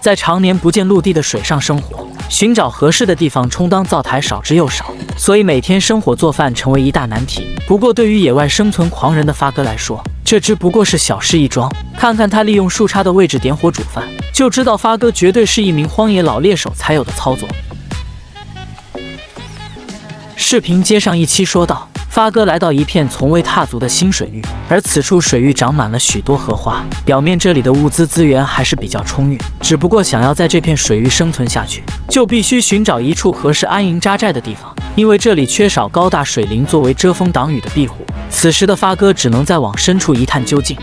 在常年不见陆地的水上生活，寻找合适的地方充当灶台少之又少，所以每天生火做饭成为一大难题。不过对于野外生存狂人的发哥来说，这只不过是小事一桩。看看他利用树杈的位置点火煮饭，就知道发哥绝对是一名荒野老猎手才有的操作。视频接上一期说道，发哥来到一片从未踏足的新水域，而此处水域长满了许多荷花，表面这里的物资资源还是比较充裕。只不过想要在这片水域生存下去，就必须寻找一处合适安营扎寨的地方，因为这里缺少高大水林作为遮风挡雨的庇护。此时的发哥只能再往深处一探究竟。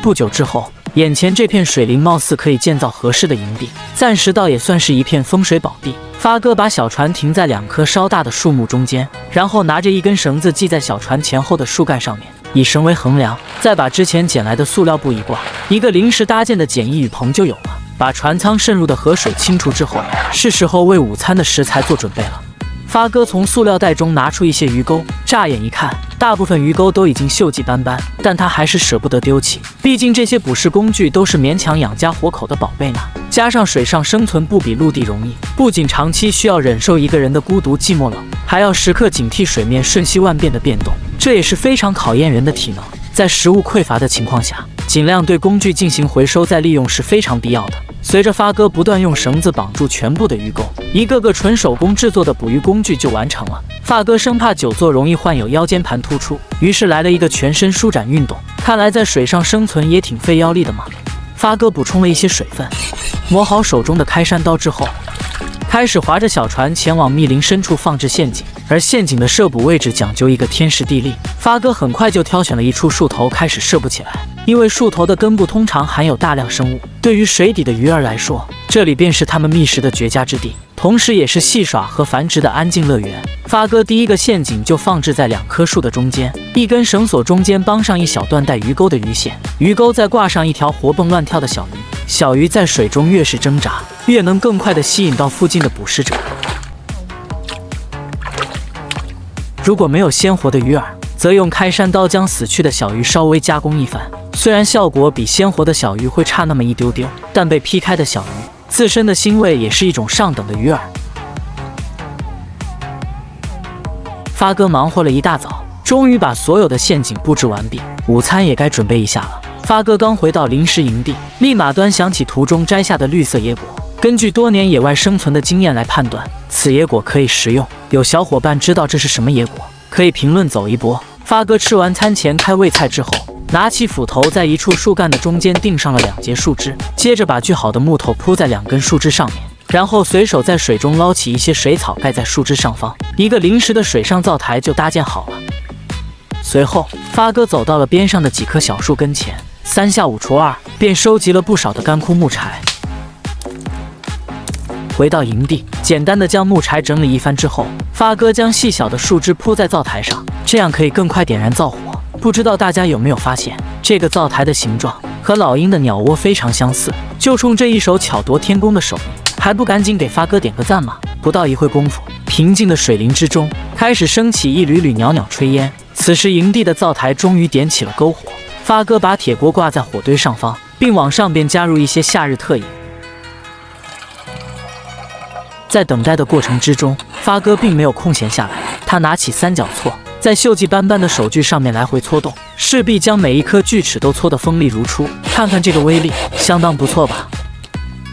不久之后，眼前这片水林貌似可以建造合适的营地，暂时倒也算是一片风水宝地。发哥把小船停在2棵稍大的树木中间，然后拿着一根绳子系在小船前后的树干上面，以绳为衡量，再把之前捡来的塑料布一挂，一个临时搭建的简易雨棚就有了。把船舱渗入的河水清除之后，是时候为午餐的食材做准备了。发哥从塑料袋中拿出一些鱼钩，乍眼一看，大部分鱼钩都已经锈迹斑斑，但他还是舍不得丢弃，毕竟这些捕食工具都是勉强养家活口的宝贝呢。加上水上生存不比陆地容易，不仅长期需要忍受一个人的孤独寂寞冷，还要时刻警惕水面瞬息万变的变动，这也是非常考验人的体能。在食物匮乏的情况下，尽量对工具进行回收再利用是非常必要的。随着发哥不断用绳子绑住全部的鱼钩，一个个纯手工制作的捕鱼工具就完成了。发哥生怕久坐容易患有腰间盘突出，于是来了一个全身舒展运动。看来在水上生存也挺费腰力的嘛。发哥补充了一些水分，磨好手中的开山刀之后，开始划着小船前往密林深处放置陷阱。而陷阱的设捕位置讲究一个天时地利，发哥很快就挑选了一处树头开始设捕起来。因为树头的根部通常含有大量生物，对于水底的鱼儿来说，这里便是它们觅食的绝佳之地，同时也是戏耍和繁殖的安静乐园。发哥第一个陷阱就放置在2棵树的中间，一根绳索中间绑上一小段带鱼钩的鱼线，鱼钩再挂上一条活蹦乱跳的小鱼。小鱼在水中越是挣扎，越能更快地吸引到附近的捕食者。如果没有鲜活的鱼饵，则用开山刀将死去的小鱼稍微加工一番，虽然效果比鲜活的小鱼会差那么一丢丢，但被劈开的小鱼自身的腥味也是一种上等的鱼饵。发哥忙活了一大早，终于把所有的陷阱布置完毕，午餐也该准备一下了。发哥刚回到临时营地，立马端详起途中摘下的绿色野果。根据多年野外生存的经验来判断，此野果可以食用。有小伙伴知道这是什么野果，可以评论走一波。发哥吃完餐前开胃菜之后，拿起斧头在一处树干的中间钉上了2节树枝，接着把锯好的木头铺在2根树枝上面，然后随手在水中捞起一些水草盖在树枝上方，一个临时的水上灶台就搭建好了。随后，发哥走到了边上的几棵小树跟前，3下5除2，便收集了不少的干枯木柴。回到营地，简单的将木柴整理一番之后，发哥将细小的树枝铺在灶台上，这样可以更快点燃灶火。不知道大家有没有发现，这个灶台的形状和老鹰的鸟窝非常相似，就冲这一手巧夺天工的手艺，还不赶紧给发哥点个赞吗？不到一会功夫，平静的水林之中开始升起一缕缕袅袅炊烟。此时营地的灶台终于点起了篝火，发哥把铁锅挂在火堆上方，并往上边加入一些夏日特饮。在等待的过程之中，发哥并没有空闲下来，他拿起三角锉，在锈迹斑斑的手锯上面来回搓动，势必将每一颗锯齿都搓得锋利如初。看看这个威力，相当不错吧？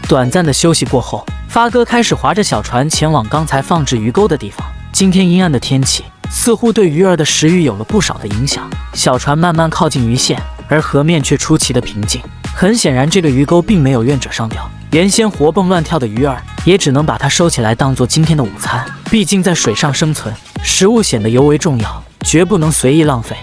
短暂的休息过后，发哥开始划着小船前往刚才放置鱼钩的地方。今天阴暗的天气似乎对鱼儿的食欲有了不少的影响，小船慢慢靠近鱼线，而河面却出奇的平静。很显然，这个鱼钩并没有愿者上钓，原先活蹦乱跳的鱼儿也只能把它收起来当做今天的午餐。毕竟在水上生存，食物显得尤为重要，绝不能随意浪费。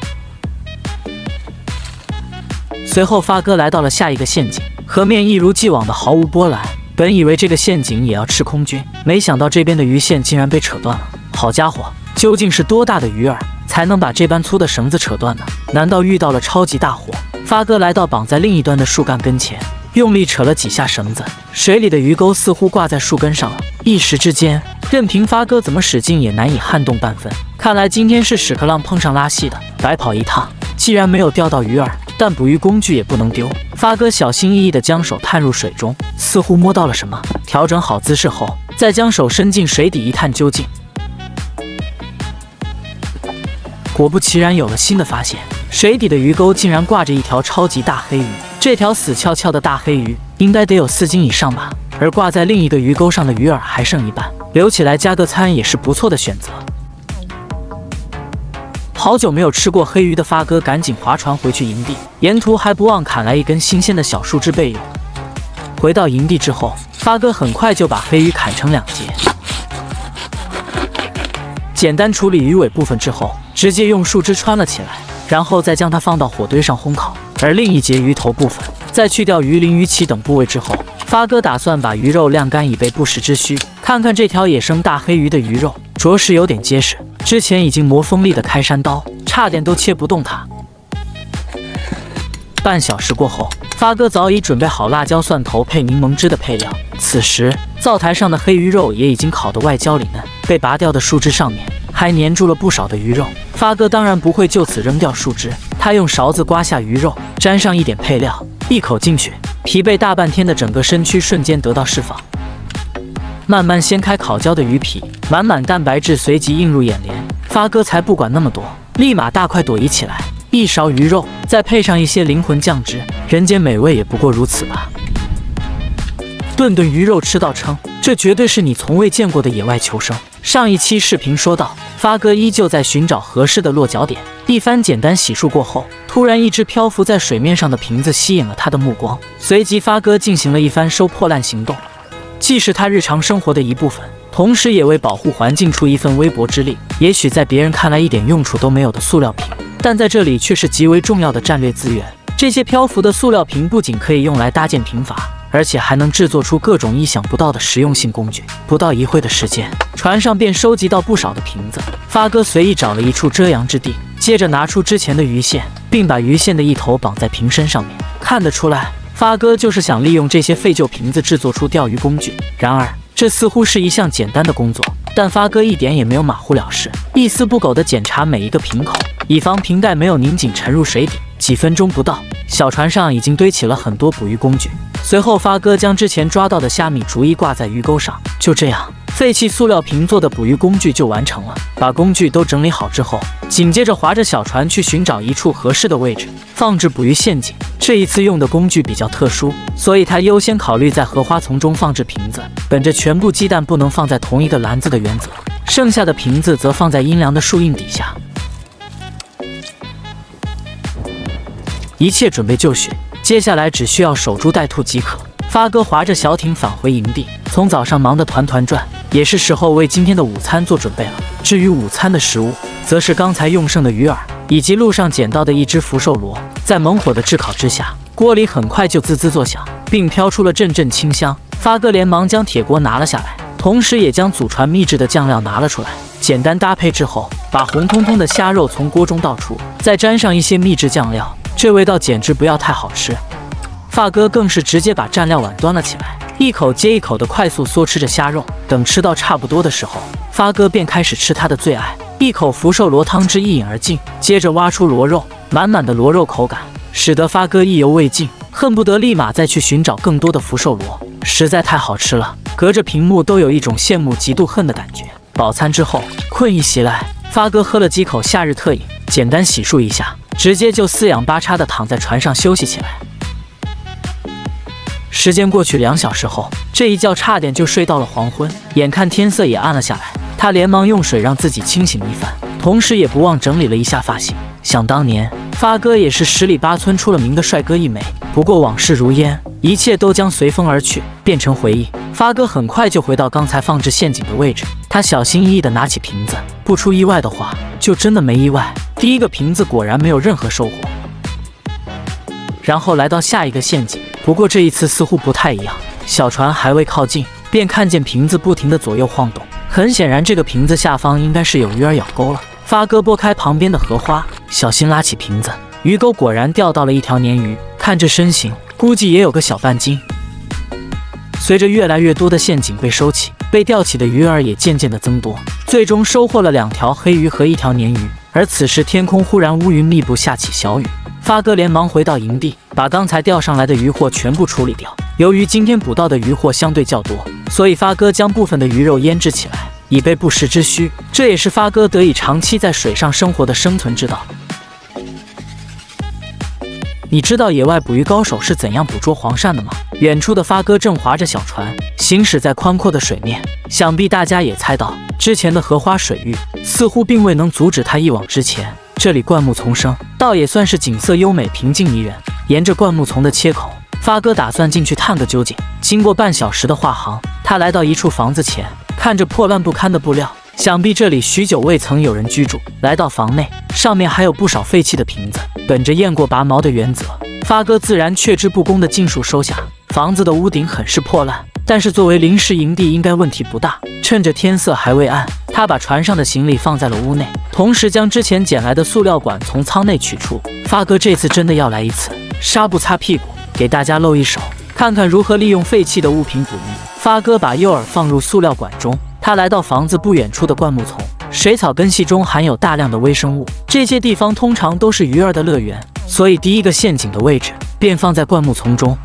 随后，发哥来到了下一个陷阱，河面一如既往的毫无波澜。本以为这个陷阱也要吃空军，没想到这边的鱼线竟然被扯断了。好家伙，究竟是多大的鱼饵才能把这般粗的绳子扯断呢？难道遇到了超级大火？发哥来到绑在另一端的树干跟前，用力扯了几下绳子，水里的鱼钩似乎挂在树根上了。一时之间，任凭发哥怎么使劲也难以撼动半分。看来今天是屎壳郎碰上拉稀的，白跑一趟。既然没有钓到鱼饵，但捕鱼工具也不能丢。发哥小心翼翼地将手探入水中，似乎摸到了什么。调整好姿势后，再将手伸进水底一探究竟。果不其然，有了新的发现，水底的鱼钩竟然挂着一条超级大黑鱼。这条死翘翘的大黑鱼应该得有4斤以上吧，而挂在另一个鱼钩上的鱼饵还剩一半，留起来加个餐也是不错的选择。好久没有吃过黑鱼的发哥赶紧划船回去营地，沿途还不忘砍来一根新鲜的小树枝备用。回到营地之后，发哥很快就把黑鱼砍成2截，简单处理鱼尾部分之后，直接用树枝穿了起来，然后再将它放到火堆上烘烤。而另一截鱼头部分，在去掉鱼鳞、鱼鳍等部位之后，发哥打算把鱼肉晾干以备不时之需。看看这条野生大黑鱼的鱼肉，着实有点结实，之前已经磨锋利的开山刀差点都切不动它。半小时过后，发哥早已准备好辣椒、蒜头配柠檬汁的配料。此时，灶台上的黑鱼肉也已经烤得外焦里嫩，被拔掉的树枝上面还粘住了不少的鱼肉。发哥当然不会就此扔掉树枝，他用勺子刮下鱼肉，沾上一点配料，一口进去，疲惫大半天的整个身躯瞬间得到释放。慢慢掀开烤焦的鱼皮，满满蛋白质随即映入眼帘。发哥才不管那么多，立马大快朵颐起来。一勺鱼肉，再配上一些灵魂酱汁，人间美味也不过如此吧。顿顿鱼肉吃到撑，这绝对是你从未见过的野外求生。上一期视频说到，发哥依旧在寻找合适的落脚点。一番简单洗漱过后，突然一只漂浮在水面上的瓶子吸引了他的目光，随即发哥进行了一番收破烂行动，既是他日常生活的一部分，同时也为保护环境出一份微薄之力。也许在别人看来一点用处都没有的塑料瓶，但在这里却是极为重要的战略资源。这些漂浮的塑料瓶不仅可以用来搭建平筏，而且还能制作出各种意想不到的实用性工具。不到1会的时间，船上便收集到不少的瓶子。发哥随意找了一处遮阳之地，接着拿出之前的鱼线，并把鱼线的一头绑在瓶身上面。看得出来，发哥就是想利用这些废旧瓶子制作出钓鱼工具。然而，这似乎是一项简单的工作，但发哥一点也没有马虎了事，一丝不苟地检查每一个瓶口，以防瓶盖没有拧紧沉入水底。几分钟不到，小船上已经堆起了很多捕鱼工具。随后，发哥将之前抓到的虾米逐一挂在鱼钩上。就这样，废弃塑料瓶做的捕鱼工具就完成了。把工具都整理好之后，紧接着划着小船去寻找一处合适的位置，放置捕鱼陷阱。这一次用的工具比较特殊，所以他优先考虑在荷花丛中放置瓶子，本着全部鸡蛋不能放在同一个篮子的原则，剩下的瓶子则放在阴凉的树荫底下。一切准备就绪，接下来只需要守株待兔即可。发哥划着小艇返回营地，从早上忙得团团转，也是时候为今天的午餐做准备了。至于午餐的食物，则是刚才用剩的鱼饵以及路上捡到的一只福寿螺。在猛火的炙烤之下，锅里很快就滋滋作响，并飘出了阵阵清香。发哥连忙将铁锅拿了下来，同时也将祖传秘制的酱料拿了出来。简单搭配之后，把红彤彤的虾肉从锅中倒出，再沾上一些秘制酱料，这味道简直不要太好吃。发哥更是直接把蘸料碗端了起来，一口接一口的快速嗦吃着虾肉。等吃到差不多的时候，发哥便开始吃他的最爱，一口福寿螺汤汁一饮而尽，接着挖出螺肉，满满的螺肉口感使得发哥意犹未尽，恨不得立马再去寻找更多的福寿螺，实在太好吃了，隔着屏幕都有一种羡慕嫉妒恨的感觉。饱餐之后，困意袭来，发哥喝了几口夏日特饮，简单洗漱一下，直接就四仰八叉的躺在船上休息起来。时间过去2小时后，这一觉差点就睡到了黄昏。眼看天色也暗了下来，他连忙用水让自己清醒一番，同时也不忘整理了一下发型。想当年，发哥也是10里8村出了名的帅哥一枚。不过往事如烟，一切都将随风而去，变成回忆。发哥很快就回到刚才放置陷阱的位置，他小心翼翼地拿起瓶子，不出意外的话，就真的没意外。第一个瓶子果然没有任何收获。然后来到下一个陷阱，不过这一次似乎不太一样。小船还未靠近，便看见瓶子不停地左右晃动，很显然这个瓶子下方应该是有鱼儿咬钩了。发哥拨开旁边的荷花，小心拉起瓶子，鱼钩果然钓到了一条鲶鱼，看这身形，估计也有个小半斤。随着越来越多的陷阱被收起，被钓起的鱼儿也渐渐的增多，最终收获了2条黑鱼和1条鲶鱼。而此时天空忽然乌云密布，下起小雨。发哥连忙回到营地，把刚才钓上来的渔获全部处理掉。由于今天捕到的渔获相对较多，所以发哥将部分的鱼肉腌制起来，以备不时之需。这也是发哥得以长期在水上生活的生存之道。你知道野外捕鱼高手是怎样捕捉黄鳝的吗？远处的发哥正划着小船行驶在宽阔的水面，想必大家也猜到，之前的荷花水域似乎并未能阻止他一往直前。这里灌木丛生，倒也算是景色优美、平静迷人。沿着灌木丛的切口，发哥打算进去探个究竟。经过半小时的划航，他来到一处房子前，看着破烂不堪的布料，想必这里许久未曾有人居住。来到房内，上面还有不少废弃的瓶子。本着验过拔毛的原则，发哥自然却之不恭的尽数收下。房子的屋顶很是破烂，但是作为临时营地，应该问题不大。趁着天色还未暗，他把船上的行李放在了屋内，同时将之前捡来的塑料管从舱内取出。发哥这次真的要来一次纱布擦屁股，给大家露一手，看看如何利用废弃的物品捕鱼。发哥把诱饵放入塑料管中，他来到房子不远处的灌木丛。水草根系中含有大量的微生物，这些地方通常都是鱼儿的乐园，所以第一个陷阱的位置便放在灌木丛中。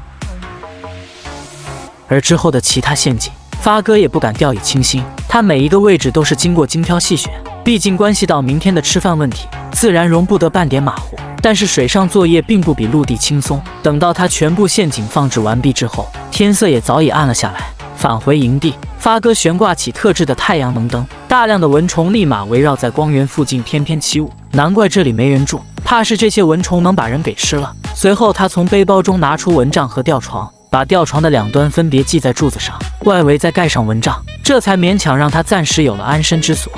而之后的其他陷阱，发哥也不敢掉以轻心，他每一个位置都是经过精挑细选，毕竟关系到明天的吃饭问题，自然容不得半点马虎。但是水上作业并不比陆地轻松，等到他全部陷阱放置完毕之后，天色也早已暗了下来。返回营地，发哥悬挂起特制的太阳能灯，大量的蚊虫立马围绕在光源附近翩翩起舞，难怪这里没人住，怕是这些蚊虫能把人给吃了。随后他从背包中拿出蚊帐和吊床，把吊床的两端分别系在柱子上，外围再盖上蚊帐，这才勉强让他暂时有了安身之所。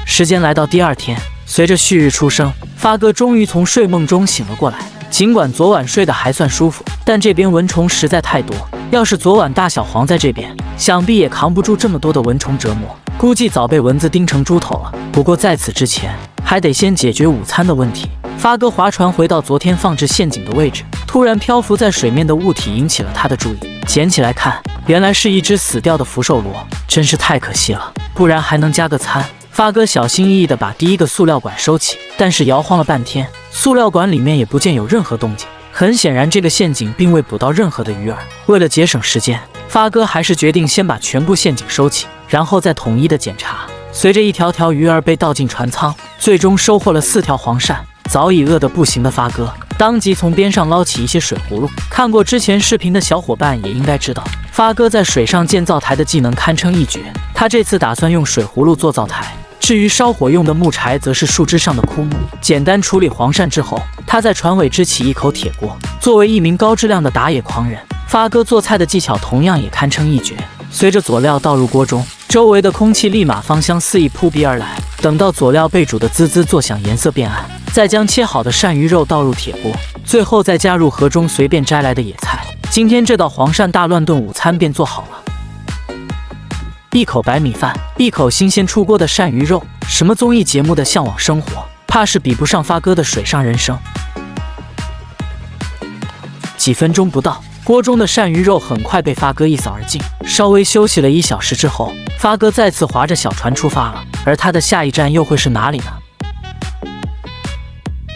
时间来到第二天，随着旭日初升，发哥终于从睡梦中醒了过来。尽管昨晚睡得还算舒服，但这边蚊虫实在太多，要是昨晚大小黄在这边，想必也扛不住这么多的蚊虫折磨，估计早被蚊子叮成猪头了。不过在此之前，还得先解决午餐的问题。发哥划船回到昨天放置陷阱的位置，突然漂浮在水面的物体引起了他的注意，捡起来看，原来是一只死掉的福寿螺，真是太可惜了，不然还能加个餐。发哥小心翼翼地把第一个塑料管收起，但是摇晃了半天，塑料管里面也不见有任何动静。很显然，这个陷阱并未捕到任何的鱼饵。为了节省时间，发哥还是决定先把全部陷阱收起，然后再统一的检查。随着一条条鱼儿被倒进船舱，最终收获了4条黄鳝。早已饿得不行的发哥当即从边上捞起一些水葫芦。看过之前视频的小伙伴也应该知道，发哥在水上建造台的技能堪称一绝。他这次打算用水葫芦做灶台，至于烧火用的木柴则是树枝上的枯木。简单处理黄鳝之后，他在船尾支起一口铁锅。作为一名高质量的打野狂人，发哥做菜的技巧同样也堪称一绝。随着佐料倒入锅中，周围的空气立马芳香四溢扑鼻而来。等到佐料被煮得滋滋作响，颜色变暗，再将切好的鳝鱼肉倒入铁锅，最后再加入河中随便摘来的野菜。今天这道黄鳝大乱炖午餐便做好了。一口白米饭，一口新鲜出锅的鳝鱼肉，什么综艺节目的向往生活，怕是比不上发哥的水上人生。几分钟不到，锅中的鳝鱼肉很快被发哥一扫而尽。稍微休息了1小时之后，发哥再次划着小船出发了。而他的下一站又会是哪里呢？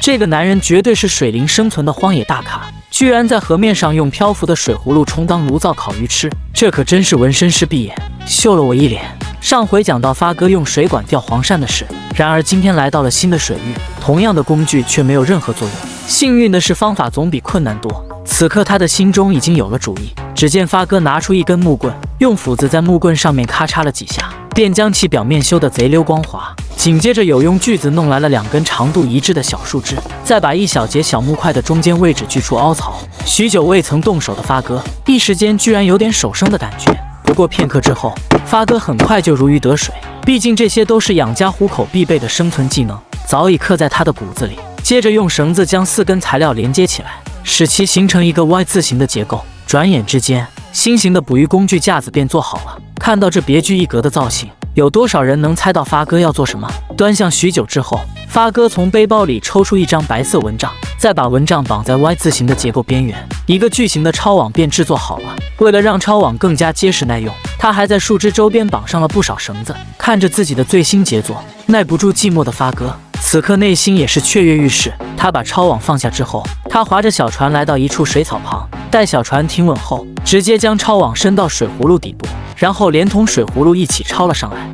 这个男人绝对是水灵生存的荒野大咖，居然在河面上用漂浮的水葫芦充当炉灶烤鱼吃，这可真是纹身师闭眼，秀了我一脸。上回讲到发哥用水管钓黄鳝的事，然而今天来到了新的水域，同样的工具却没有任何作用。幸运的是，方法总比困难多。此刻他的心中已经有了主意。只见发哥拿出一根木棍，用斧子在木棍上面咔嚓了几下，便将其表面修得贼溜光滑。紧接着有用锯子弄来了2根长度一致的小树枝，再把一小节小木块的中间位置锯出凹槽。许久未曾动手的发哥，一时间居然有点手生的感觉。不过片刻之后，发哥很快就如鱼得水，毕竟这些都是养家糊口必备的生存技能，早已刻在他的骨子里。接着用绳子将4根材料连接起来，使其形成一个 Y 字形的结构。转眼之间，新型的捕鱼工具架子便做好了。看到这别具一格的造型，有多少人能猜到发哥要做什么？端详许久之后，发哥从背包里抽出一张白色蚊帐，再把蚊帐绑在 Y 字形的结构边缘，一个巨型的抄网便制作好了。为了让抄网更加结实耐用，他还在树枝周边绑上了不少绳子。看着自己的最新杰作，耐不住寂寞的发哥，此刻内心也是雀跃欲试。他把抄网放下之后，他划着小船来到一处水草旁，待小船停稳后，直接将抄网伸到水葫芦底部，然后连同水葫芦一起抄了上来。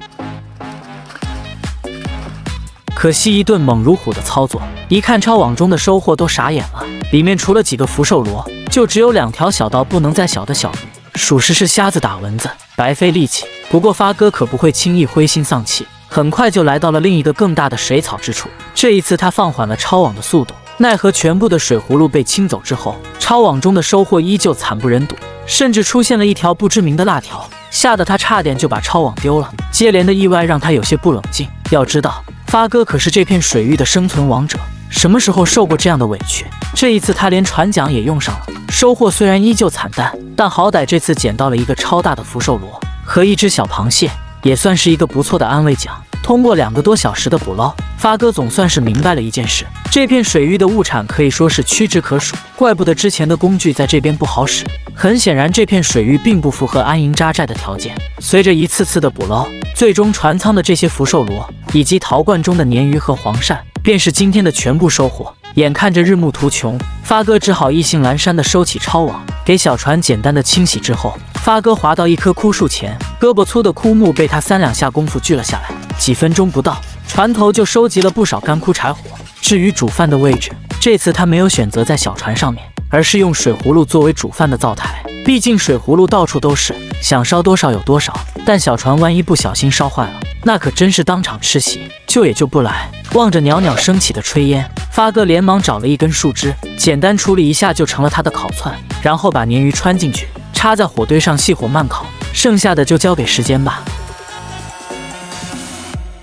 可惜一顿猛如虎的操作，一看抄网中的收获都傻眼了，里面除了几个福寿螺，就只有2条小到不能再小的小鱼，属实是瞎子打蚊子，白费力气。不过发哥可不会轻易灰心丧气，很快就来到了另一个更大的水草之处。这一次他放缓了抄网的速度，奈何全部的水葫芦被清走之后，抄网中的收获依旧惨不忍睹，甚至出现了一条不知名的辣条，吓得他差点就把抄网丢了。接连的意外让他有些不冷静，要知道发哥可是这片水域的生存王者，什么时候受过这样的委屈？这一次他连船桨也用上了，收获虽然依旧惨淡，但好歹这次捡到了一个超大的福寿螺和一只小螃蟹，也算是一个不错的安慰奖。通过2个多小时的捕捞，发哥总算是明白了一件事，这片水域的物产可以说是屈指可数，怪不得之前的工具在这边不好使。很显然这片水域并不符合安营扎寨的条件。随着一次次的捕捞，最终船舱的这些福寿螺以及陶罐中的鲶鱼和黄鳝便是今天的全部收获。眼看着日暮途穷，发哥只好意兴阑珊地收起抄网，给小船简单的清洗之后，发哥滑到一棵枯树前，胳膊粗的枯木被他3两下功夫锯了下来。几分钟不到，船头就收集了不少干枯柴火。至于煮饭的位置，这次他没有选择在小船上面，而是用水葫芦作为煮饭的灶台。毕竟水葫芦到处都是，想烧多少有多少。但小船万一不小心烧坏了，那可真是当场吃席，救也救不来。望着袅袅升起的炊烟，发哥连忙找了一根树枝，简单处理一下就成了他的烤串。然后把鲶鱼穿进去，插在火堆上细火慢烤，剩下的就交给时间吧。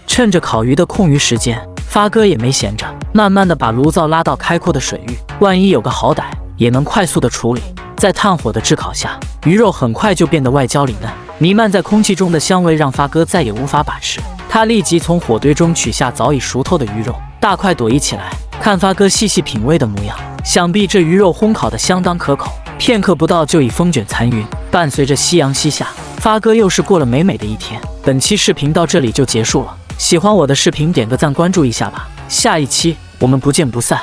趁着烤鱼的空余时间，发哥也没闲着，慢慢的把炉灶拉到开阔的水域，万一有个好歹，也能快速的处理。在炭火的炙烤下，鱼肉很快就变得外焦里嫩，弥漫在空气中的香味让发哥再也无法把持。他立即从火堆中取下早已熟透的鱼肉，大块朵颐起来。看发哥细细品味的模样，想必这鱼肉烘烤的相当可口。片刻不到就已风卷残云，伴随着夕阳西下，发哥又是过了美美的一天。本期视频到这里就结束了，喜欢我的视频点个赞关注一下吧，下一期我们不见不散。